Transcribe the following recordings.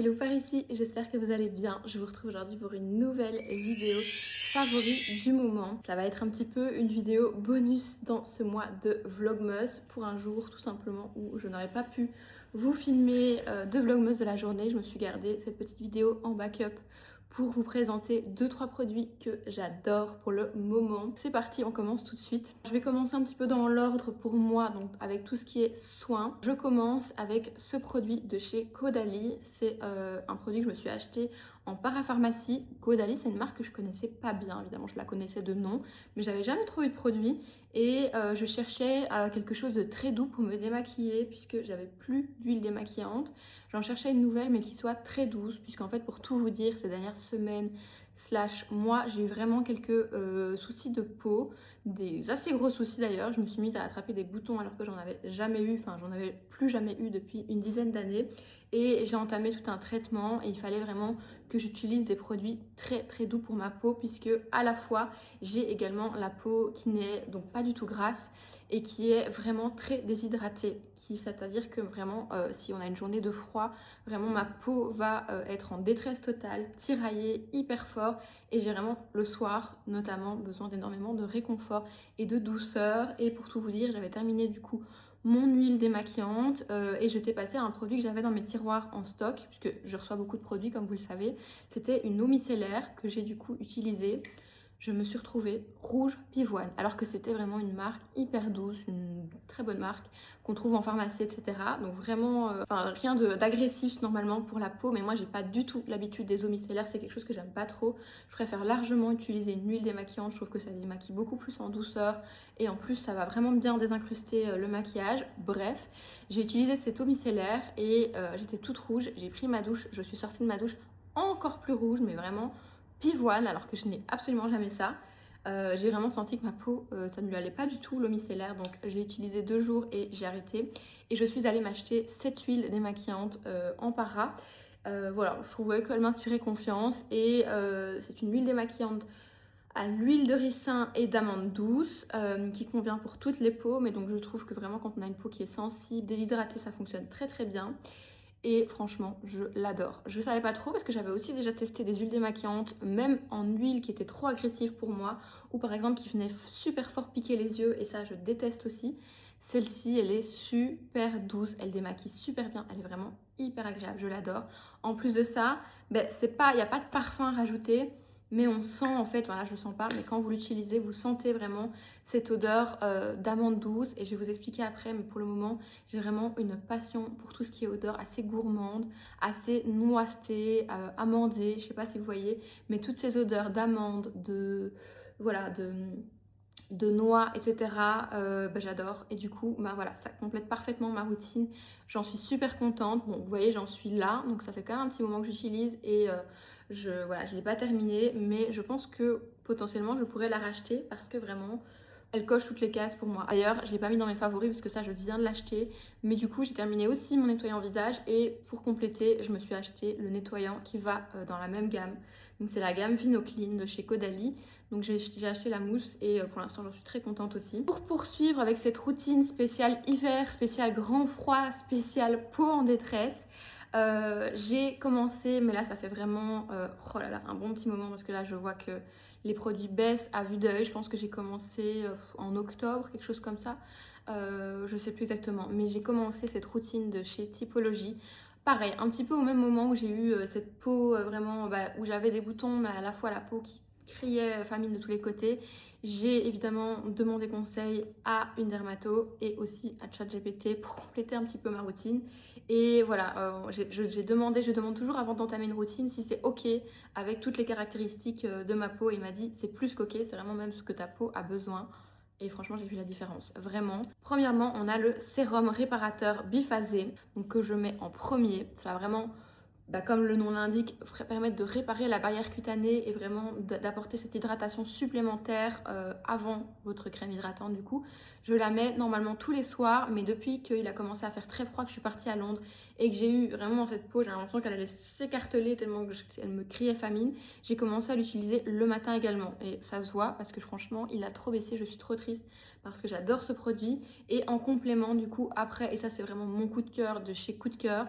Hello par ici, j'espère que vous allez bien. Je vous retrouve aujourd'hui pour une nouvelle vidéo favori du moment. Ça va être un petit peu une vidéo bonus dans ce mois de Vlogmas pour un jour tout simplement où je n'aurais pas pu vous filmer de Vlogmas de la journée. Je me suis gardé cette petite vidéo en backup pour vous présenter 2-3 produits que j'adore pour le moment. C'est parti, on commence tout de suite. Je vais commencer un petit peu dans l'ordre pour moi, donc avec tout ce qui est soins. Je commence avec ce produit de chez Caudalie. C'est un produit que je me suis acheté en parapharmacie. Caudalie, c'est une marque que je connaissais pas bien, évidemment, je la connaissais de nom, mais j'avais jamais trouvé de produit. Et je cherchais quelque chose de très doux pour me démaquiller puisque j'avais plus d'huile démaquillante. J'en cherchais une nouvelle mais qui soit très douce puisqu'en fait pour tout vous dire ces dernières semaines slash mois j'ai eu vraiment quelques soucis de peau, des assez gros soucis d'ailleurs. Je me suis mise à attraper des boutons alors que j'en avais jamais eu, enfin j'en avais plus jamais eu depuis une dizaine d'années et j'ai entamé tout un traitement et il fallait vraiment que j'utilise des produits très très doux pour ma peau puisque à la fois j'ai également la peau qui n'est donc pas du tout grasse et qui est vraiment très déshydratée, c'est-à-dire que vraiment si on a une journée de froid, vraiment ma peau va être en détresse totale, tiraillée hyper fort et j'ai vraiment le soir notamment besoin d'énormément de réconfort et de douceur. Et pour tout vous dire, j'avais terminé du coup mon huile démaquillante et je t'ai passé à un produit que j'avais dans mes tiroirs en stock puisque je reçois beaucoup de produits comme vous le savez. C'était une eau micellaire que j'ai du coup utilisée. Je me suis retrouvée rouge pivoine alors que c'était vraiment une marque hyper douce, une très bonne marque qu'on trouve en pharmacie, etc. Donc vraiment, rien d'agressif normalement pour la peau, mais moi j'ai pas du tout l'habitude des eaux micellaires, c'est quelque chose que j'aime pas trop. Je préfère largement utiliser une huile démaquillante, je trouve que ça démaquille beaucoup plus en douceur et en plus ça va vraiment bien désincruster le maquillage. Bref, j'ai utilisé cette eau micellaire et j'étais toute rouge, j'ai pris ma douche, je suis sortie de ma douche encore plus rouge, mais vraiment pivoine alors que je n'ai absolument jamais ça. J'ai vraiment senti que ma peau, ça ne lui allait pas du tout l'eau micellaire, donc j'ai utilisé 2 jours et j'ai arrêté. Et je suis allée m'acheter cette huile démaquillante en para. Voilà, je trouvais qu'elle m'inspirait confiance et c'est une huile démaquillante à l'huile de ricin et d'amande douce qui convient pour toutes les peaux, mais donc je trouve que vraiment quand on a une peau qui est sensible, déshydratée, ça fonctionne très très bien. Et franchement, je l'adore. Je savais pas trop parce que j'avais aussi déjà testé des huiles démaquillantes, même en huile qui était trop agressive pour moi, ou par exemple qui venait super fort piquer les yeux, et ça je déteste aussi. Celle-ci, elle est super douce, elle démaquille super bien, elle est vraiment hyper agréable, je l'adore. En plus de ça, ben, il n'y a pas de parfum à rajouter, mais on sent en fait, voilà, je le sens pas, mais quand vous l'utilisez, vous sentez vraiment cette odeur d'amande douce, et je vais vous expliquer après, mais pour le moment, j'ai vraiment une passion pour tout ce qui est odeur assez gourmande, assez noisette, amandée, je sais pas si vous voyez, mais toutes ces odeurs d'amande, voilà, de noix, etc. J'adore. Et du coup, voilà, ça complète parfaitement ma routine. J'en suis super contente. Bon, vous voyez, j'en suis là, donc ça fait quand même un petit moment que j'utilise et voilà, je l'ai pas terminée, mais je pense que potentiellement je pourrais la racheter parce que vraiment elle coche toutes les cases pour moi. D'ailleurs, je ne l'ai pas mis dans mes favoris parce que ça, je viens de l'acheter. Mais du coup, j'ai terminé aussi mon nettoyant visage. Et pour compléter, je me suis acheté le nettoyant qui va dans la même gamme. Donc, c'est la gamme Vinoclean de chez Caudalie. Donc, j'ai acheté la mousse et pour l'instant, j'en suis très contente aussi. Pour poursuivre avec cette routine spéciale hiver, spéciale grand froid, spéciale peau en détresse, j'ai commencé, mais là, ça fait vraiment oh là là, un bon petit moment parce que là, je vois que les produits baissent à vue d'œil. Je pense que j'ai commencé en octobre, quelque chose comme ça. Je sais plus exactement. Mais j'ai commencé cette routine de chez Typologie. Pareil, un petit peu au même moment où j'ai eu cette peau vraiment, où j'avais des boutons, mais à la fois la peau qui criait famine de tous les côtés. J'ai évidemment demandé conseil à une dermato et aussi à ChatGPT pour compléter un petit peu ma routine. Et voilà, je demande toujours avant d'entamer une routine si c'est ok avec toutes les caractéristiques de ma peau. Il m'a dit c'est plus qu'ok, c'est vraiment même ce que ta peau a besoin. Et franchement, j'ai vu la différence, vraiment. Premièrement, on a le sérum réparateur biphasé, donc que je mets en premier. Ça va vraiment, comme le nom l'indique, permettre de réparer la barrière cutanée et vraiment d'apporter cette hydratation supplémentaire avant votre crème hydratante du coup. Je la mets normalement tous les soirs, mais depuis qu'il a commencé à faire très froid, que je suis partie à Londres et que j'ai eu vraiment cette peau, j'ai l'impression qu'elle allait s'écarteler tellement qu'elle me criait famine, j'ai commencé à l'utiliser le matin également. Et ça se voit parce que franchement, il a trop baissé, je suis trop triste parce que j'adore ce produit. Et en complément du coup, après, et ça c'est vraiment mon coup de cœur de chez Coup de Cœur,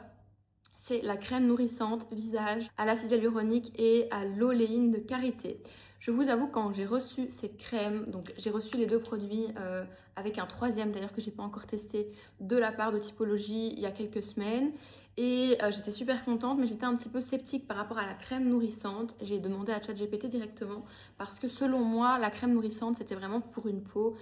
c'est la crème nourrissante visage à l'acide hyaluronique et à l'oléine de karité. Je vous avoue, quand j'ai reçu cette crème, donc j'ai reçu les deux produits avec un troisième d'ailleurs que j'ai pas encore testé de la part de Typologie il y a quelques semaines. Et j'étais super contente, mais j'étais un petit peu sceptique par rapport à la crème nourrissante. J'ai demandé à ChatGPT directement parce que selon moi, la crème nourrissante, c'était vraiment pour une peau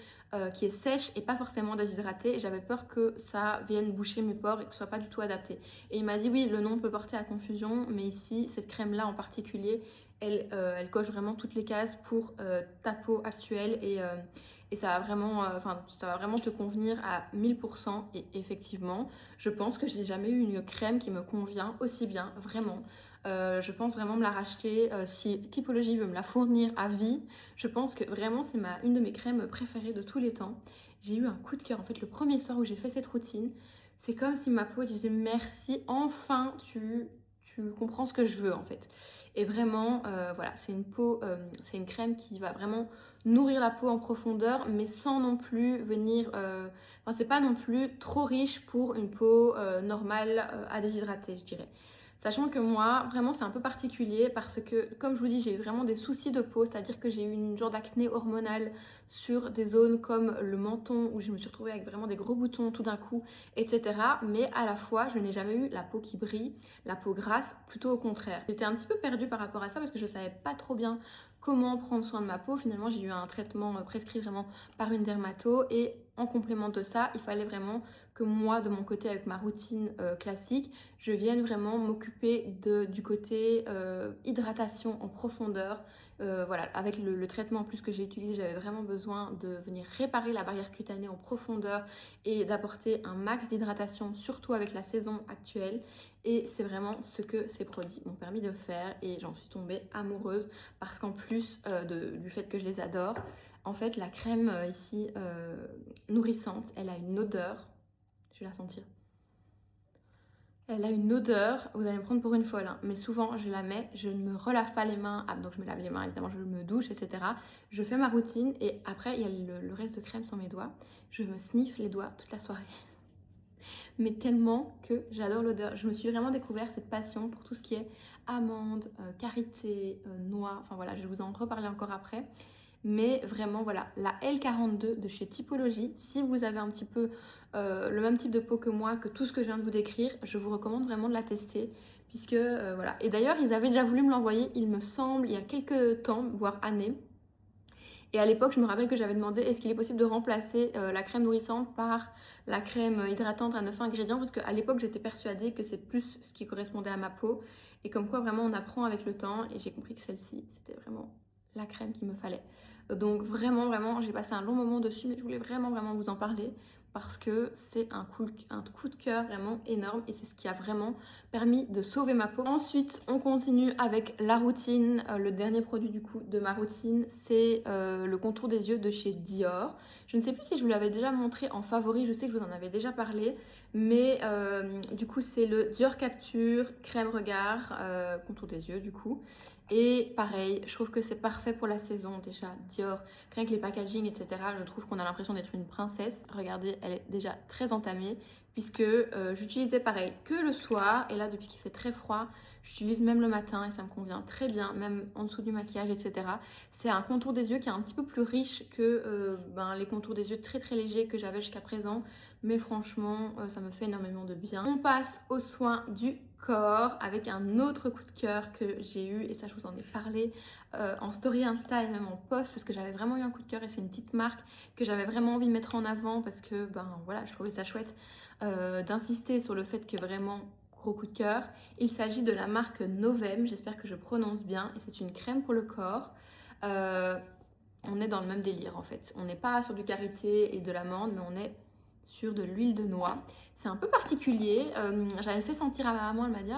qui est sèche et pas forcément déshydratée. Et j'avais peur que ça vienne boucher mes pores et que ce soit pas du tout adapté. Et il m'a dit oui, le nom peut porter à confusion, mais ici, cette crème-là en particulier, elle coche vraiment toutes les cases pour ta peau actuelle et ça va vraiment, ça va vraiment te convenir à 1000%. Et effectivement, je pense que je n'ai jamais eu une crème qui me convient aussi bien, vraiment. Je pense vraiment me la racheter si Typologie veut me la fournir à vie. Je pense que vraiment c'est une de mes crèmes préférées de tous les temps. J'ai eu un coup de cœur en fait le premier soir où j'ai fait cette routine. C'est comme si ma peau disait merci, enfin tu comprends ce que je veux en fait. Et vraiment, voilà, c'est une crème qui va vraiment nourrir la peau en profondeur, mais sans non plus venir. Enfin, c'est pas non plus trop riche pour une peau normale à déshydrater, je dirais. Sachant que moi, vraiment, c'est un peu particulier parce que, comme je vous dis, j'ai eu vraiment des soucis de peau, c'est-à-dire que j'ai eu une genre d'acné hormonale sur des zones comme le menton où je me suis retrouvée avec vraiment des gros boutons tout d'un coup, etc. Mais à la fois, je n'ai jamais eu la peau qui brille, la peau grasse, plutôt au contraire. J'étais un petit peu perdue par rapport à ça parce que je savais pas trop bien comment prendre soin de ma peau. Finalement, j'ai eu un traitement prescrit vraiment par une dermato et en complément de ça, il fallait vraiment que moi, de mon côté, avec ma routine classique, je vienne vraiment m'occuper du côté hydratation en profondeur. Voilà, avec le traitement en plus que j'ai utilisé, j'avais vraiment besoin de venir réparer la barrière cutanée en profondeur et d'apporter un max d'hydratation, surtout avec la saison actuelle. Et c'est vraiment ce que ces produits m'ont permis de faire et j'en suis tombée amoureuse parce qu'en plus du fait que je les adore, en fait la crème ici nourrissante, elle a une odeur, je vais la sentir. Elle a une odeur, vous allez me prendre pour une folle, hein, mais souvent je la mets, je ne me relave pas les mains, donc je me lave les mains évidemment, je me douche, etc. Je fais ma routine et après il y a le reste de crème sur mes doigts, je me sniffe les doigts toute la soirée. Mais tellement que j'adore l'odeur. Je me suis vraiment découvert cette passion pour tout ce qui est amande, karité, noix, enfin voilà, je vais vous en reparler encore après. Mais vraiment voilà, la L42 de chez Typologie, si vous avez un petit peu le même type de peau que moi, que tout ce que je viens de vous décrire, je vous recommande vraiment de la tester. Puisque voilà, et d'ailleurs ils avaient déjà voulu me l'envoyer, il me semble, il y a quelques temps, voire années. Et à l'époque, je me rappelle que j'avais demandé est-ce qu'il est possible de remplacer la crème nourrissante par la crème hydratante à 9 ingrédients parce qu'à l'époque, j'étais persuadée que c'est plus ce qui correspondait à ma peau. Et comme quoi, vraiment, on apprend avec le temps. Et j'ai compris que celle-ci, c'était vraiment la crème qu'il me fallait. Donc vraiment, vraiment, j'ai passé un long moment dessus, mais je voulais vraiment, vraiment vous en parler parce que c'est un coup de cœur vraiment énorme et c'est ce qui a vraiment permis de sauver ma peau. Ensuite, on continue avec la routine. Le dernier produit du coup de ma routine, c'est le contour des yeux de chez Dior. Je ne sais plus si je vous l'avais déjà montré en favori, je sais que je vous en avais déjà parlé, mais du coup c'est le Dior Capture Crème Regard contour des yeux du coup. Et pareil, je trouve que c'est parfait pour la saison déjà, Dior, rien que les packaging, etc. Je trouve qu'on a l'impression d'être une princesse. Regardez, elle est déjà très entamée puisque j'utilisais pareil que le soir. Et là, depuis qu'il fait très froid, j'utilise même le matin et ça me convient très bien, même en dessous du maquillage, etc. C'est un contour des yeux qui est un petit peu plus riche que les contours des yeux très très légers que j'avais jusqu'à présent. Mais franchement, ça me fait énormément de bien. On passe aux soins du corps avec un autre coup de cœur que j'ai eu et ça je vous en ai parlé en story Insta et même en post parce que j'avais vraiment eu un coup de cœur et c'est une petite marque que j'avais vraiment envie de mettre en avant parce que voilà, je trouvais ça chouette d'insister sur le fait que vraiment gros coup de cœur. Il s'agit de la marque Novem, j'espère que je prononce bien et c'est une crème pour le corps. On est dans le même délire en fait, on n'est pas sur du karité et de l'amande mais on est sur de l'huile de noix. C'est un peu particulier. J'avais fait sentir à ma maman, elle m'a dit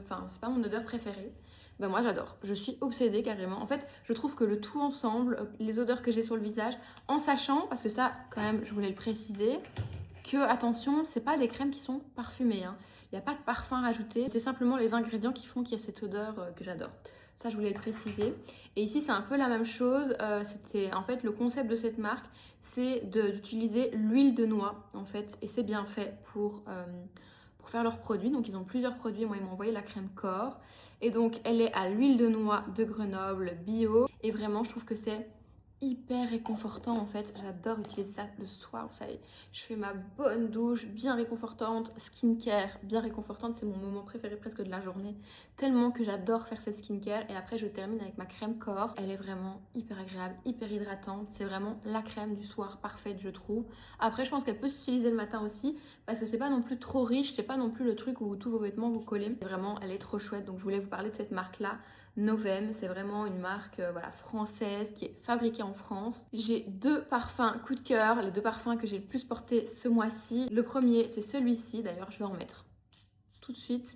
c'est pas mon odeur préférée. Ben moi j'adore, je suis obsédée carrément. En fait, je trouve que le tout ensemble, les odeurs que j'ai sur le visage, en sachant, parce que ça quand même je voulais le préciser, que attention, c'est pas des crèmes qui sont parfumées. Hein. Il n'y a pas de parfum rajouté, c'est simplement les ingrédients qui font qu'il y a cette odeur que j'adore. Ça, je voulais le préciser. Et ici, c'est un peu la même chose. C'était en fait le concept de cette marque, c'est d'utiliser l'huile de noix en fait, et c'est bien fait pour pour faire leurs produits. Donc ils ont plusieurs produits, moi ils m'ont envoyé la crème corps. Et donc elle est à l'huile de noix de Grenoble bio. Et vraiment je trouve que c'est hyper réconfortant en fait. J'adore utiliser ça le soir, vous savez. Je fais ma bonne douche bien réconfortante, skincare bien réconfortante. C'est mon moment préféré presque de la journée. Tellement que j'adore faire cette skincare. Et après je termine avec ma crème corps. Elle est vraiment hyper agréable, hyper hydratante. C'est vraiment la crème du soir parfaite je trouve. Après je pense qu'elle peut s'utiliser le matin aussi parce que c'est pas non plus trop riche. C'est pas non plus le truc où tous vos vêtements vous collez. Vraiment elle est trop chouette. Donc je voulais vous parler de cette marque là. Novem, c'est vraiment une marque voilà, française qui est fabriquée en France. J'ai deux parfums coup de cœur, les deux parfums que j'ai le plus portés ce mois-ci. Le premier, c'est celui-ci, d'ailleurs je vais en mettre tout de suite.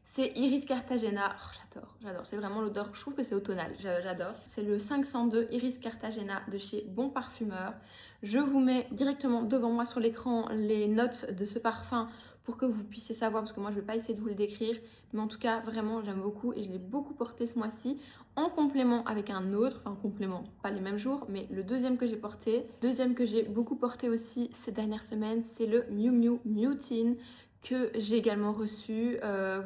C'est Iris Cartagena, oh, j'adore, c'est vraiment l'odeur, je trouve que c'est automnal, j'adore. C'est le 502 Iris Cartagena de chez Bon Parfumeur. Je vous mets directement devant moi sur l'écran les notes de ce parfum pour que vous puissiez savoir, parce que moi je ne vais pas essayer de vous le décrire, mais en tout cas vraiment j'aime beaucoup et je l'ai beaucoup porté ce mois-ci en complément avec un autre, enfin en complément, pas les mêmes jours, mais le deuxième que j'ai porté. Deuxième que j'ai beaucoup porté aussi ces dernières semaines, c'est le Miu Miu Mutine que j'ai également reçu,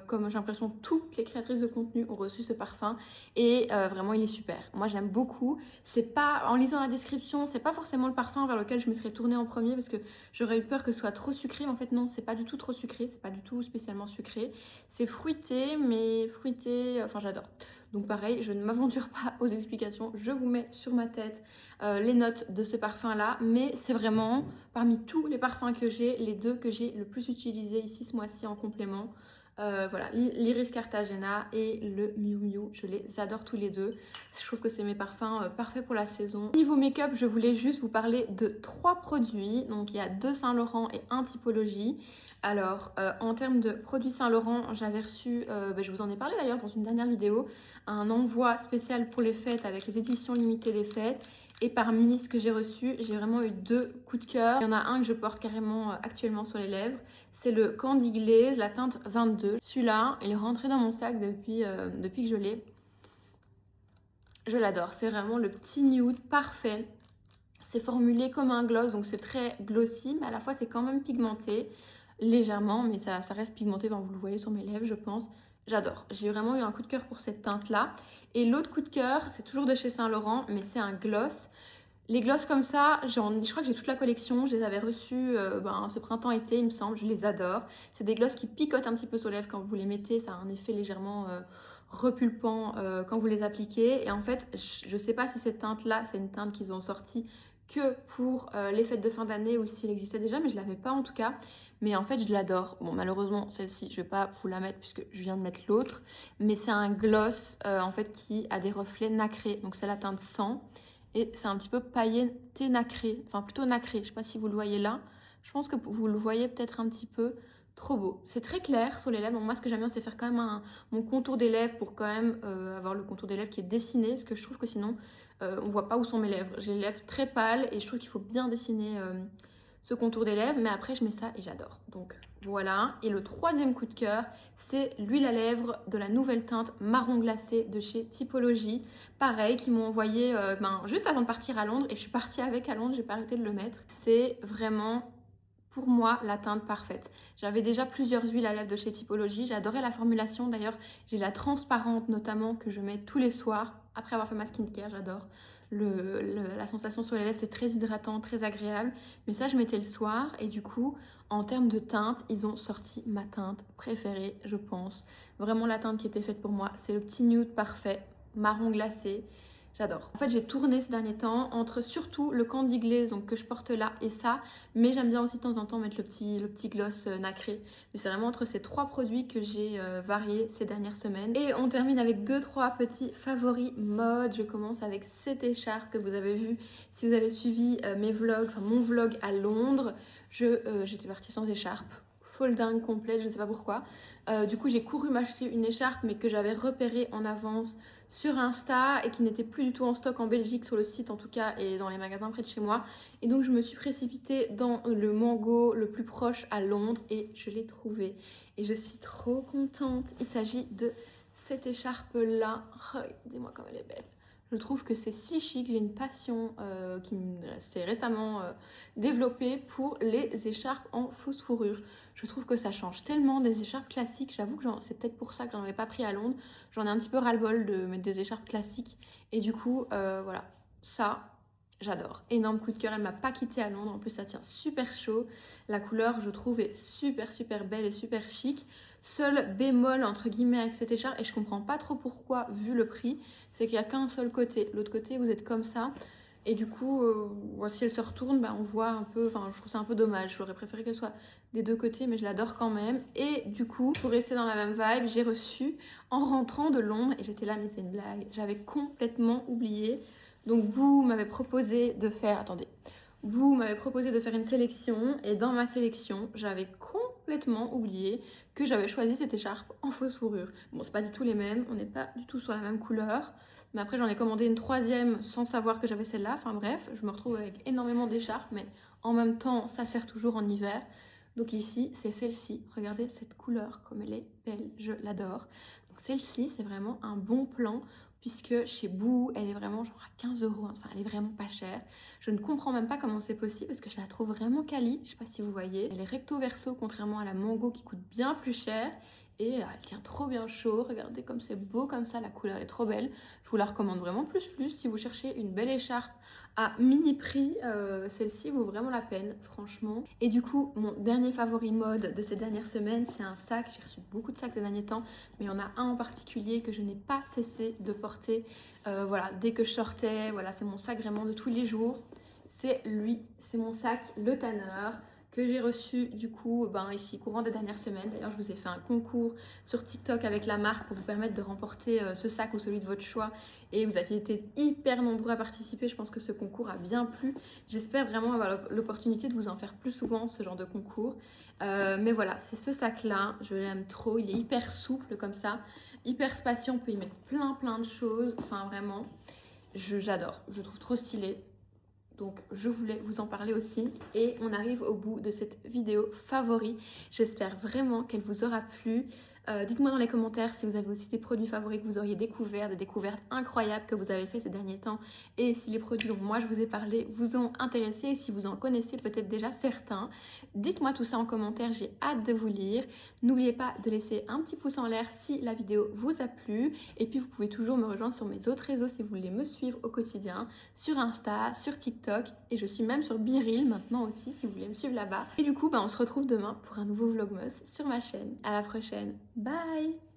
comme j'ai l'impression toutes les créatrices de contenu ont reçu ce parfum et vraiment il est super. Moi j'aime beaucoup, c'est pas, en lisant la description, c'est pas forcément le parfum vers lequel je me serais tournée en premier parce que j'aurais eu peur que ce soit trop sucré, mais en fait non, c'est pas du tout trop sucré, c'est pas du tout spécialement sucré, c'est fruité, mais fruité, enfin j'adore. Donc pareil, je ne m'aventure pas aux explications, je vous mets sur ma tête les notes de ce parfum là, mais c'est vraiment parmi tous les parfums que j'ai, les deux que j'ai le plus utilisé ici ce mois-ci en complément. Voilà, l'Iris Cartagena et le Miu Miu, je les adore tous les deux. Je trouve que c'est mes parfums parfaits pour la saison. Niveau make-up, je voulais juste vous parler de 3 produits. Donc il y a 2 Saint Laurent et 1 Typologie. Alors en termes de produits Saint Laurent, j'avais reçu, je vous en ai parlé d'ailleurs dans une dernière vidéo, un envoi spécial pour les fêtes avec les éditions limitées des fêtes. Et parmi ce que j'ai reçu, j'ai vraiment eu 2 coups de cœur. Il y en a un que je porte carrément actuellement sur les lèvres. C'est le Candy Glaze, la teinte 22. Celui-là, il est rentré dans mon sac depuis que je l'ai. Je l'adore. C'est vraiment le petit nude parfait. C'est formulé comme un gloss, donc c'est très glossy, mais à la fois c'est quand même pigmenté. Légèrement, mais ça reste pigmenté. Enfin, vous le voyez sur mes lèvres, je pense. J'adore. J'ai vraiment eu un coup de cœur pour cette teinte-là. Et l'autre coup de cœur, c'est toujours de chez Saint Laurent, mais c'est un gloss. Les gloss comme ça, je crois que j'ai toute la collection. Je les avais reçus ce printemps-été, il me semble. Je les adore. C'est des gloss qui picotent un petit peu sur les lèvres quand vous les mettez. Ça a un effet légèrement repulpant quand vous les appliquez. Et en fait, je sais pas si cette teinte-là, c'est une teinte qu'ils ont sortie que pour les fêtes de fin d'année ou s'il existait déjà, mais je l'avais pas en tout cas. Mais en fait, je l'adore. Bon, malheureusement, celle-ci, je vais pas vous la mettre puisque je viens de mettre l'autre. Mais c'est un gloss en fait qui a des reflets nacrés. Donc c'est la teinte 100. Et c'est un petit peu pailleté nacré, enfin plutôt nacré, je sais pas si vous le voyez là. Je pense que vous le voyez peut-être un petit peu. Trop beau. C'est très clair sur les lèvres. Donc moi, ce que j'aime bien, c'est faire quand même mon contour des lèvres pour quand même avoir le contour des lèvres qui est dessiné. Parce que je trouve que sinon, on voit pas où sont mes lèvres. J'ai les lèvres très pâles et je trouve qu'il faut bien dessiner ce contour des lèvres. Mais après, je mets ça et j'adore. Donc voilà. Et le troisième coup de cœur, c'est l'huile à lèvres de la nouvelle teinte marron glacé de chez Typologie. Pareil, qui m'ont envoyé juste avant de partir à Londres. Et je suis partie avec à Londres, j'ai pas arrêté de le mettre. C'est vraiment pour moi la teinte parfaite. J'avais déjà plusieurs huiles à lèvres de chez Typologie. J'adorais la formulation. D'ailleurs, j'ai la transparente notamment que je mets tous les soirs après avoir fait ma skincare. J'adore. La sensation sur les lèvres, c'est très hydratant, très agréable. Mais ça, je mettais le soir. Et du coup, en termes de teinte, ils ont sorti ma teinte préférée, je pense. Vraiment la teinte qui était faite pour moi. C'est le petit nude parfait, marron glacé. J'adore. En fait, j'ai tourné ces derniers temps entre surtout le Candy Glaze donc, que je porte là et ça. Mais j'aime bien aussi de temps en temps mettre le petit gloss nacré. Mais c'est vraiment entre ces 3 produits que j'ai varié ces dernières semaines. Et on termine avec 2-3 petits favoris mode. Je commence avec cette écharpe que vous avez vue si vous avez suivi mes vlogs, enfin mon vlog à Londres. J'étais partie sans écharpe. Folding complète, je ne sais pas pourquoi. Du coup, j'ai couru m'acheter une écharpe, mais que j'avais repérée en avance sur Insta et qui n'était plus du tout en stock en Belgique, sur le site en tout cas, et dans les magasins près de chez moi. Et donc, je me suis précipitée dans le Mango le plus proche à Londres et je l'ai trouvée. Et je suis trop contente. Il s'agit de cette écharpe-là. Regardez-moi comme elle est belle. Je trouve que c'est si chic, j'ai une passion qui s'est récemment développée pour les écharpes en fausse fourrure. Je trouve que ça change tellement des écharpes classiques. J'avoue que c'est peut-être pour ça que j'en avais pas pris à Londres. J'en ai un petit peu ras-le-bol de mettre des écharpes classiques. Et du coup, voilà, ça, j'adore. Énorme coup de cœur, elle m'a pas quittée à Londres. En plus, ça tient super chaud. La couleur, je trouve, est super super belle et super chic. Seul bémol entre guillemets avec cette écharpe, et je comprends pas trop pourquoi vu le prix, c'est qu'il y a qu'un seul côté. L'autre côté, vous êtes comme ça. Et du coup, si elle se retourne, bah, on voit un peu, enfin je trouve ça un peu dommage. J'aurais préféré qu'elle soit des deux côtés, mais je l'adore quand même. Et du coup, pour rester dans la même vibe, j'ai reçu en rentrant de Londres, et j'étais là, mais c'est une blague, j'avais complètement oublié. Donc vous m'avez proposé de faire, attendez, vous m'avez proposé de faire une sélection, et dans ma sélection, j'avais complètement oublié que j'avais choisi cette écharpe en fausse fourrure. Bon, c'est pas du tout les mêmes, on n'est pas du tout sur la même couleur, mais après j'en ai commandé une troisième sans savoir que j'avais celle-là. Enfin bref, je me retrouve avec énormément d'écharpes, mais en même temps, ça sert toujours en hiver. Donc ici, c'est celle-ci. Regardez cette couleur, comme elle est belle, je l'adore. Donc celle-ci, c'est vraiment un bon plan, puisque chez Boo, elle est vraiment genre à 15 €, enfin elle est vraiment pas chère. Je ne comprends même pas comment c'est possible, parce que je la trouve vraiment quali, je sais pas si vous voyez. Elle est recto verso, contrairement à la Mango qui coûte bien plus cher. Et elle tient trop bien chaud, regardez comme c'est beau comme ça, la couleur est trop belle. Je vous la recommande vraiment plus si vous cherchez une belle écharpe à mini prix, celle-ci vaut vraiment la peine, franchement. Et du coup, mon dernier favori mode de ces dernières semaines, c'est un sac. J'ai reçu beaucoup de sacs ces derniers temps, mais il y en a un en particulier que je n'ai pas cessé de porter. Voilà, dès que je sortais, voilà, c'est mon sac vraiment de tous les jours. C'est lui, c'est mon sac Le Tanner, que j'ai reçu du coup ici courant des dernières semaines. D'ailleurs, je vous ai fait un concours sur TikTok avec la marque pour vous permettre de remporter ce sac ou celui de votre choix, et vous aviez été hyper nombreux à participer. Je pense que ce concours a bien plu. J'espère vraiment avoir l'opportunité de vous en faire plus souvent, ce genre de concours. Mais voilà, c'est ce sac là, je l'aime trop. Il est hyper souple comme ça, hyper spacieux, on peut y mettre plein de choses. Enfin vraiment, j'adore, je trouve trop stylé. Donc je voulais vous en parler aussi. Et on arrive au bout de cette vidéo favori. J'espère vraiment qu'elle vous aura plu. Dites-moi dans les commentaires si vous avez aussi des produits favoris que vous auriez découverts, des découvertes incroyables que vous avez fait ces derniers temps, et si les produits dont moi je vous ai parlé vous ont intéressé, et si vous en connaissez peut-être déjà certains. Dites-moi tout ça en commentaire, j'ai hâte de vous lire. N'oubliez pas de laisser un petit pouce en l'air si la vidéo vous a plu, et puis vous pouvez toujours me rejoindre sur mes autres réseaux si vous voulez me suivre au quotidien, sur Insta, sur TikTok, et je suis même sur BeReal maintenant aussi si vous voulez me suivre là-bas. Et du coup, on se retrouve demain pour un nouveau Vlogmas sur ma chaîne. À la prochaine. Bye!